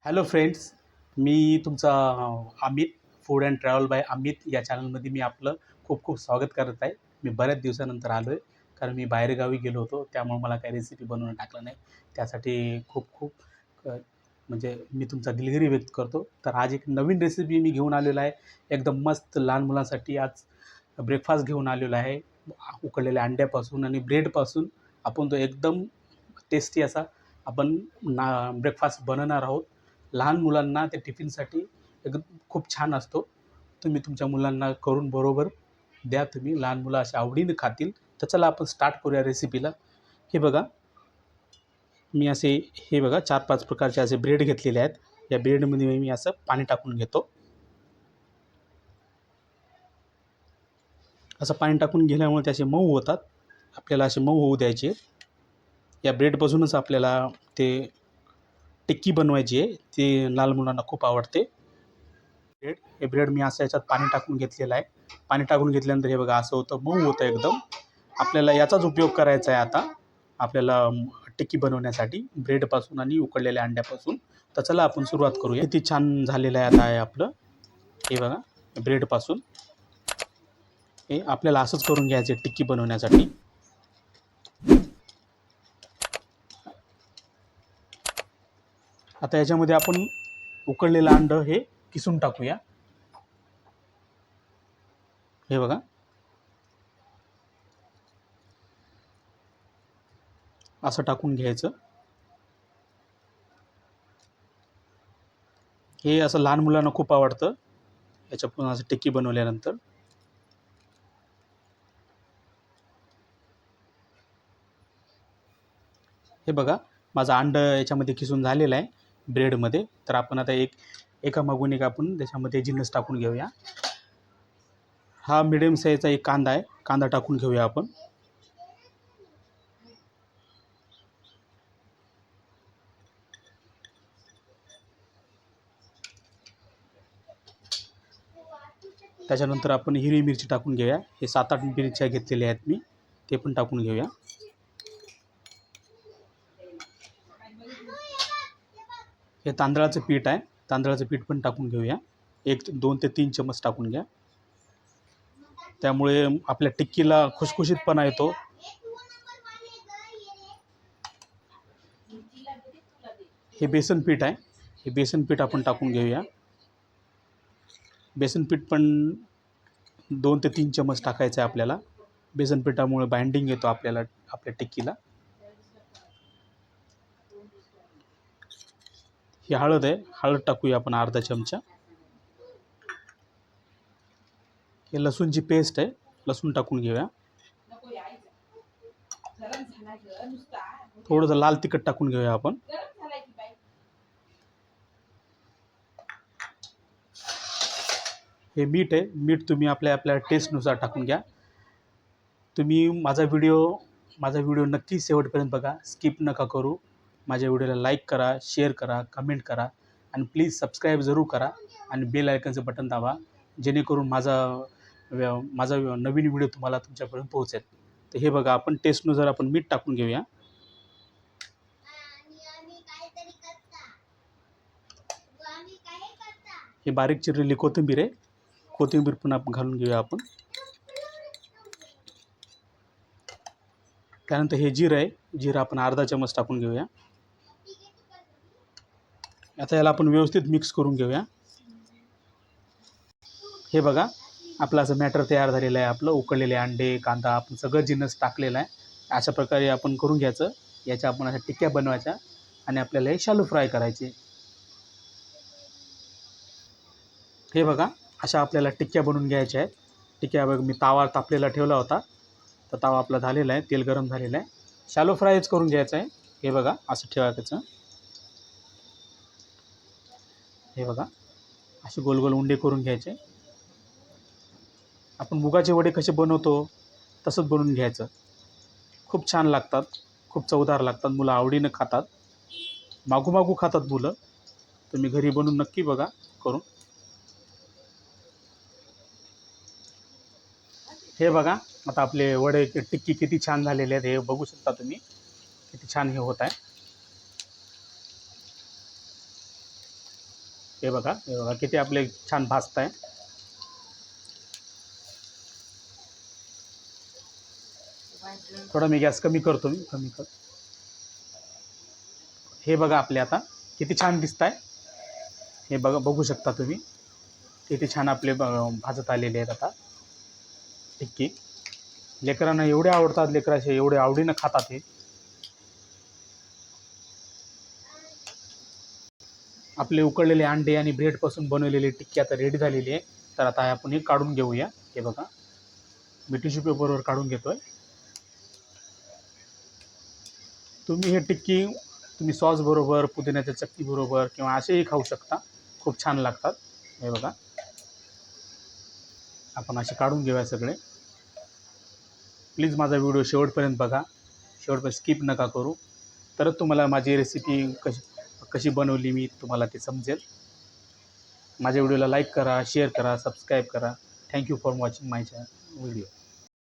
Hello friends, मी तुमचा Amit food and travel by Amit या चॅनलमध्ये मी आपलं खूप खूप स्वागत करत आहे. मी बऱ्याच दिवसानंतर आलो आहे, कारण मी बाहेरगावी गेलो होतो, त्यामुळे मला काही रेसिपी बनवून टाकलं नाही. त्यासाठी खूप खूप म्हणजे मी तुमचा दिलगिरी व्यक्त करतो. तर आज एक नवीन रेसिपी मी घेऊन आलेलो आहे. एकदम मस्त लहान मुलांसाठी आज ब्रेकफास्ट घेऊन आलेलो आहे. उकडलेल्या अंड्यापासून आणि ब्रेडपासून आपण तो एकदम टेस्टी असा आपण ब्रेकफास्ट बनवणार आहोत. लहान मुलांना ते टिफिनसाठी एकदम खूप छान असतो. तुम्ही तुमच्या मुलांना करून बरोबर द्या. तुम्ही लहान मुलं अशा आवडीने खातील. तर चला आपण स्टार्ट करूया रेसिपीला. हे बघा, मी असे हे बघा 4-5 प्रकारचे असे ब्रेड घेतलेले आहेत. या ब्रेडमध्ये मी असं पाणी टाकून घेतो. असं पाणी टाकून घेण्यामुळे ते असे मऊ होतात. आपल्याला असे मऊ होऊ द्यायचे. या ब्रेडपासूनच आपल्याला ते टिक्की बनवायची आहे. ती लहान मुलांना खूप आवडते. हे ब्रेड मी असं याच्यात पाणी टाकून घेतलेलं आहे. पाणी टाकून घेतल्यानंतर हे बघा असं होतं, मऊ होतं एकदम. आपल्याला याचाच उपयोग करायचा आहे आता आपल्याला टिक्की बनवण्यासाठी ब्रेडपासून आणि उकडलेल्या अंड्यापासून. तर चला आपण सुरुवात करूया. किती छान झालेलं आहे आता आहे आपलं. हे बघा, ब्रेडपासून हे आपल्याला असंच करून घ्यायचं आहे टिक्की बनवण्यासाठी. आता याच्यामध्ये आपण उकडलेलं अंडं हे किसून टाकूया. हे बघा, असं टाकून घ्यायचं. हे असं लहान मुलांना खूप आवडतं याच्यापासून असं टिक्की बनवल्यानंतर. हे बघा, माझं अंडं याच्यामध्ये किसून झालेलं आहे ब्रेडमध्ये. तर आपण आता एका मागून एक आपण त्याच्यामध्ये जिन्नस टाकून घेऊया. हा मिडियम साईजचा एक कांदा आहे. कांदा टाकून घेऊया आपण. त्याच्यानंतर आपण हिरवी मिरची टाकून घेऊया. हे 7-8 मिरच्या घेतलेल्या आहेत मी, ते पण टाकून घेऊया. हे तांदळाचं पीठ आहे. तांदळाचं पीठ पण टाकून घेऊया. 2 ते 3 चमच टाकून घ्या. त्यामुळे आपल्या टिक्कीला खुसखुशीतपणा येतो. हे बेसन पीठ आहे. हे बेसन पीठ आपण टाकून घेऊया. बेसन पीठ पण 2 ते 3 चमच टाकायचं आहे आपल्याला. बेसन पिठामुळे बाइंडिंग येतो आपल्याला आपल्या टिक्कीला. ही हळद आहे. हळद टाकूया आपण अर्धा चमचा. हे लसूणची पेस्ट आहे. लसूण टाकून घेऊया. थोडंसं लाल तिखट टाकून घेऊया आपण. हे मीठ आहे. मीठ तुम्ही आपल्या टेस्टनुसार टाकून घ्या. तुम्ही माझा व्हिडिओ नक्की शेवटपर्यंत बघा. स्किप नका करू. माझ्या व्हिडिओला लाईक करा, शेअर करा, कमेंट करा आणि प्लीज सबस्क्राईब जरूर करा आणि बेल आयकॉनचं बटन दाबा, जेणेकरून माझा नवीन व्हिडिओ तुम्हाला तुमच्यापर्यंत पोहोचेल. तर हे बघा, आपण टेस्टनुसार आपण मीठ टाकून घेऊया. हे बारीक चिरलेली कोथिंबीर आहे. कोथिंबीर पण आपण घालून घेऊया आपण. त्यानंतर हे जिरं आहे. जिरं आपण अर्धा चमच टाकून घेऊया. आता याला आपण व्यवस्थित मिक्स करून घेऊया. हे बघा, आपलं असं मॅटर तयार झालेलं आहे. आपलं उकडलेले अंडे, कांदा आपण सगळं जिन्नस टाकलेलं आहे. अशा प्रकारे आपण करून घ्यायचं. याच्या आपण अशा टिक्क्या बनवायच्या आणि आपल्याला हे शालो फ्राय करायचे. हे बघा, अशा आपल्याला टिक्क्या बनवून घ्यायच्या आहेत. टिक्क्या बघ, मी तावा तापलेला ठेवला होता. तर तावा आपला झालेला आहे. तेल गरम झालेलं आहे. शालो फ्रायच करून घ्यायचं आहे. हे बघा, असं ठेवायचं. हे बघा, असे गोल गोल उंडे करून घ्यायचे. आपण मुगाचे वडे कसे बनवतो तसंच बनवून घ्यायचं. खूप छान लागतात, खूप चवदार लागतात. मुलं आवडीनं खातात, मागू खातात मुलं. तुम्ही घरी बनवून नक्की बघा करून. हे बघा, आता आपले वडे टिक्की किती छान झालेले आहेत. हे बघू शकता तुम्ही, किती छान हे होत आहे. हे बघा किती आपले छान भाजत आहे. थोडा मी गॅस कमी करतो, हे बघा आपले आता किती छान दिसत आहे. हे बघू शकता तुम्ही किती छान आपले भाजत आलेले आहेत आता टिक्की. लेकरांना एवढे आवडतात, लेकराचे एवढे आवडीनं खातात हे. आपले उकडलेले अंडे आणि ब्रेडपासून बनवलेली टिक्की आता रेडी झालेली आहे. तर आता आपण हे काढून घेऊया. हे बघा मी टिश्यू पेपरवर काढून घेतोय. तुम्ही हे टिक्की सॉस बरोबर, पुदिन्याच्या चटणी बरोबर किंवा असेही खाऊ शकता, खूप छान लागतात. हे बघा आपण असे काढून घेऊया सगळे. प्लीज माझा व्हिडिओ शेवटपर्यंत बघा, शेवटपर्यंत स्किप नका करू, तरच तुम्हाला माझी रेसिपी कशी बनवली मी तुम्हाला ते समजेल. माझ्या व्हिडिओला लाईक करा, शेअर करा, सबस्क्राईब करा. Thank you for watching my video.